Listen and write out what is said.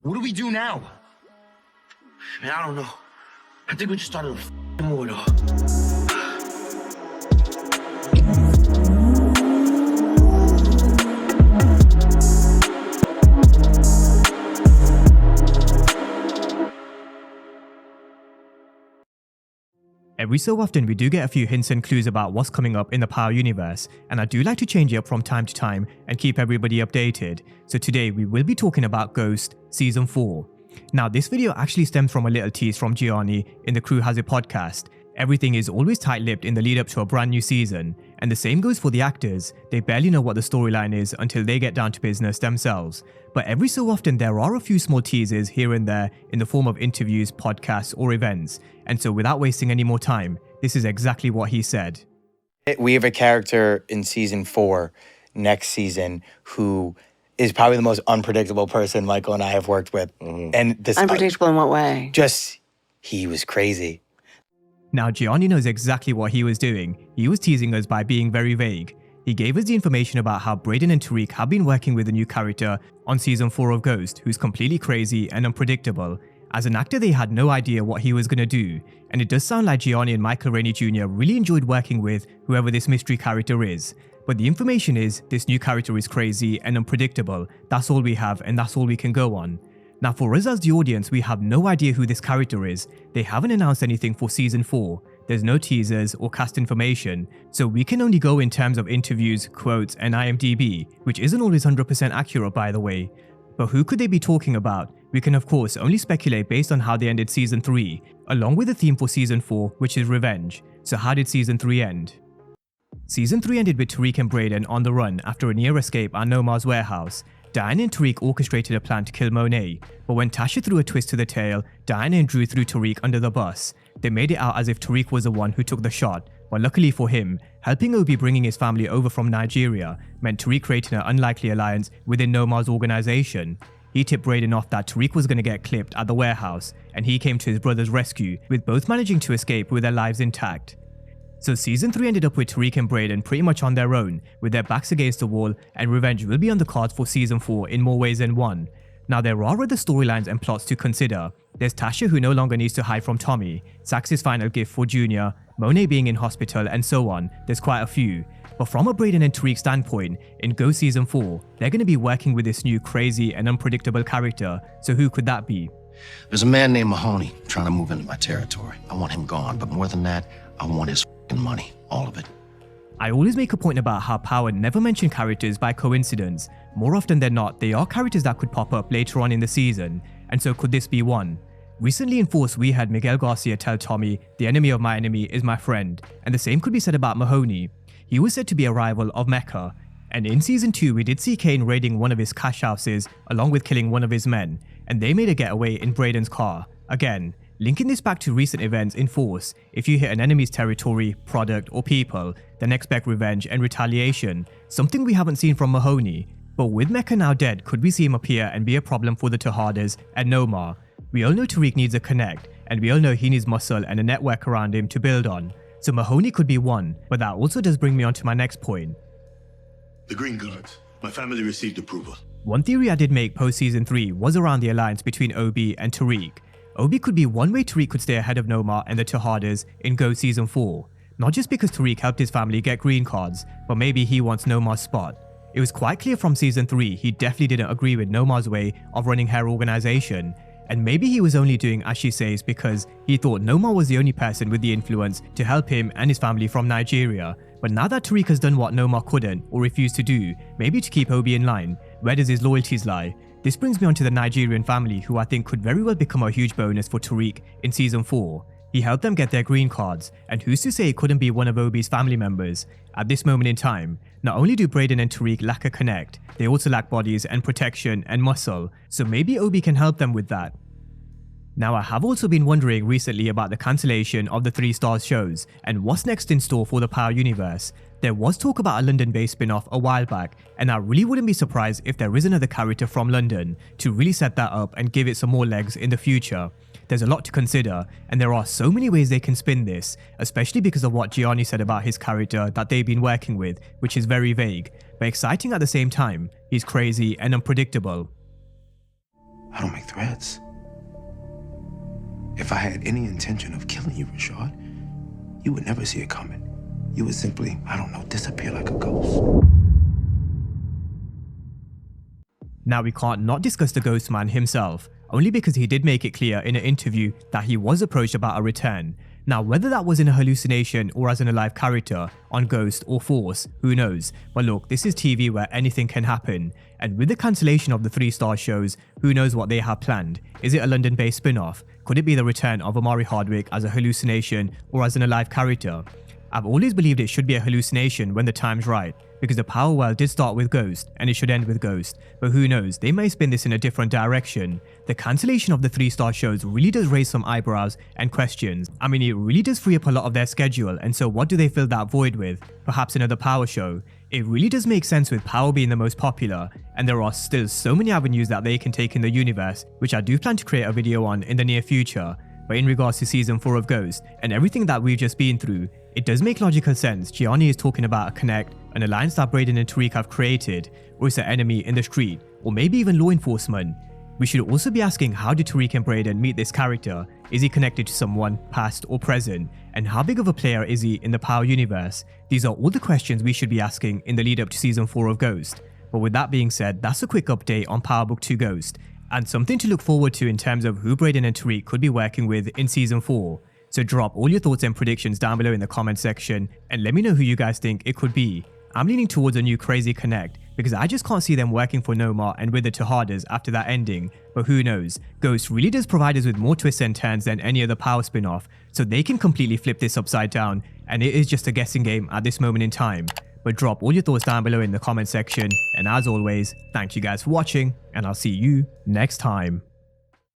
What do we do now? Man, I don't know. I think we just started a f***ing war though. Every so often we do get a few hints and clues about what's coming up in the Power universe, and I do like to change it up from time to time and keep everybody updated. So today we will be talking about Ghost Season 4. Now this video actually stems from a little tease from Gianni in the Crew Has It podcast. Everything is always tight-lipped in the lead up to a brand new season, and the same goes for the actors. They barely know what the storyline is until they get down to business themselves. But every so often there are a few small teases here and there in the form of interviews, podcasts or events. And so without wasting any more time, this is exactly what he said. We have a character in season 4 next season who is probably the most unpredictable person Michael and I have worked with. And this Unpredictable in what way? He was crazy. Now Gianni knows exactly what he was doing. He was teasing us by being very vague. He gave us the information about how Brayden and Tariq have been working with a new character on season 4 of Ghost who's completely crazy and unpredictable. As an actor they had no idea what he was going to do, and it does sound like Gianni and Michael Rainey Jr. really enjoyed working with whoever this mystery character is. But the information is this new character is crazy and unpredictable. That's all we have and that's all we can go on. Now for us as the audience, we have no idea who this character is. They haven't announced anything for season 4. There's no teasers or cast information, so we can only go in terms of interviews, quotes and IMDb, which isn't always 100% accurate by the way. But who could they be talking about? We can of course only speculate based on how they ended season 3, along with the theme for season 4, which is revenge. So how did season 3 end? Season 3 ended with Tariq and Brayden on the run after a near escape at Nomar's warehouse. Diana and Tariq orchestrated a plan to kill Mahoney, but when Tasha threw a twist to the tail, Diana and Drew threw Tariq under the bus. They made it out as if Tariq was the one who took the shot, but luckily for him, helping Obi bringing his family over from Nigeria meant Tariq creating an unlikely alliance within Nomar's organization. He tipped Brayden off that Tariq was going to get clipped at the warehouse, and he came to his brother's rescue, with both managing to escape with their lives intact. So season 3 ended up with Tariq and Brayden pretty much on their own, with their backs against the wall, and revenge will be on the cards for season 4 in more ways than one. Now there are other storylines and plots to consider. There's Tasha who no longer needs to hide from Tommy, Sax's final gift for Junior, Mahoney being in hospital and so on. There's quite a few. But from a Brayden and Tariq standpoint, in Go season 4, they're going to be working with this new crazy and unpredictable character, so who could that be? There's a man named Mahoney trying to move into my territory. I want him gone, but more than that, I want his money, all of it. I always make a point about how Power never mention characters by coincidence. More often than not, they are characters that could pop up later on in the season, and so could this be one? Recently in Force we had Miguel Garcia tell Tommy, "The enemy of my enemy is my friend," and the same could be said about Mahoney. He was said to be a rival of Mecca, and in season 2 we did see Kane raiding one of his cash houses along with killing one of his men, and they made a getaway in Brayden's car. Again, linking this back to recent events in Force, if you hit an enemy's territory, product or people, then expect revenge and retaliation, something we haven't seen from Mahoney. But with Mecca now dead, could we see him appear and be a problem for the Tejadas and Nomar? We all know Tariq needs a connect, and we all know he needs muscle and a network around him to build on. So Mahoney could be one, but that also does bring me on to my next point. The green cards. My family received approval. One theory I did make post season 3 was around the alliance between Obi and Tariq. Obi could be one way Tariq could stay ahead of Nomar and the Tejadas in Go season 4. Not just because Tariq helped his family get green cards, but maybe he wants Nomar's spot. It was quite clear from season 3 he definitely didn't agree with Nomar's way of running her organization, and maybe he was only doing as she says because he thought Nomar was the only person with the influence to help him and his family from Nigeria. But now that Tariq has done what Nomar couldn't or refused to do, maybe to keep Obi in line, where does his loyalties lie? This brings me on to the Nigerian family, who I think could very well become a huge bonus for Tariq in season 4. He helped them get their green cards, and who's to say it couldn't be one of Obi's family members? At this moment in time, not only do Brayden and Tariq lack a connect, they also lack bodies and protection and muscle, so maybe Obi can help them with that. Now I have also been wondering recently about the cancellation of the 3 Stars shows and what's next in store for the Power universe. There was talk about a London-based spin-off a while back, and I really wouldn't be surprised if there is another character from London to really set that up and give it some more legs in the future. There's a lot to consider, and there are so many ways they can spin this, especially because of what Gianni said about his character that they've been working with, which is very vague, but exciting at the same time. He's crazy and unpredictable. I don't make threats. If I had any intention of killing you, Rashad, you would never see it coming. You would simply, I don't know, disappear like a ghost. Now we can't not discuss the Ghost Man himself, only because he did make it clear in an interview that he was approached about a return. Now whether that was in a hallucination or as an alive character, on Ghost or Force, who knows, but look, this is TV where anything can happen, and with the cancellation of the 3-star shows, who knows what they have planned. Is it a London-based spin-off? Could it be the return of Omari Hardwick as a hallucination or as an alive character? I've always believed it should be a hallucination when the time's right, because the Power World did start with Ghost and it should end with Ghost, but who knows, they may spin this in a different direction. The cancellation of the 3-star shows really does raise some eyebrows and questions. I mean, it really does free up a lot of their schedule, and so what do they fill that void with? Perhaps another Power show? It really does make sense with Power being the most popular, and there are still so many avenues that they can take in the universe, which I do plan to create a video on in the near future. But in regards to season 4 of Ghost and everything that we've just been through, it does make logical sense. Gianni is talking about a connect, an alliance that Brayden and Tariq have created, or is an enemy in the street, or maybe even law enforcement. We should also be asking, how did Tariq and Brayden meet this character? Is he connected to someone, past or present? And how big of a player is he in the Power universe? These are all the questions we should be asking in the lead up to season 4 of Ghost. But with that being said, that's a quick update on Power Book 2 Ghost, and something to look forward to in terms of who Brayden and Tariq could be working with in season 4. So drop all your thoughts and predictions down below in the comment section and let me know who you guys think it could be. I'm leaning towards a new crazy connect because I just can't see them working for Nomar and with the Tejadas after that ending, but who knows. Ghost really does provide us with more twists and turns than any other Power spin-off, so they can completely flip this upside down, and it is just a guessing game at this moment in time. But drop all your thoughts down below in the comment section, and as always, thank you guys for watching, and I'll see you next time.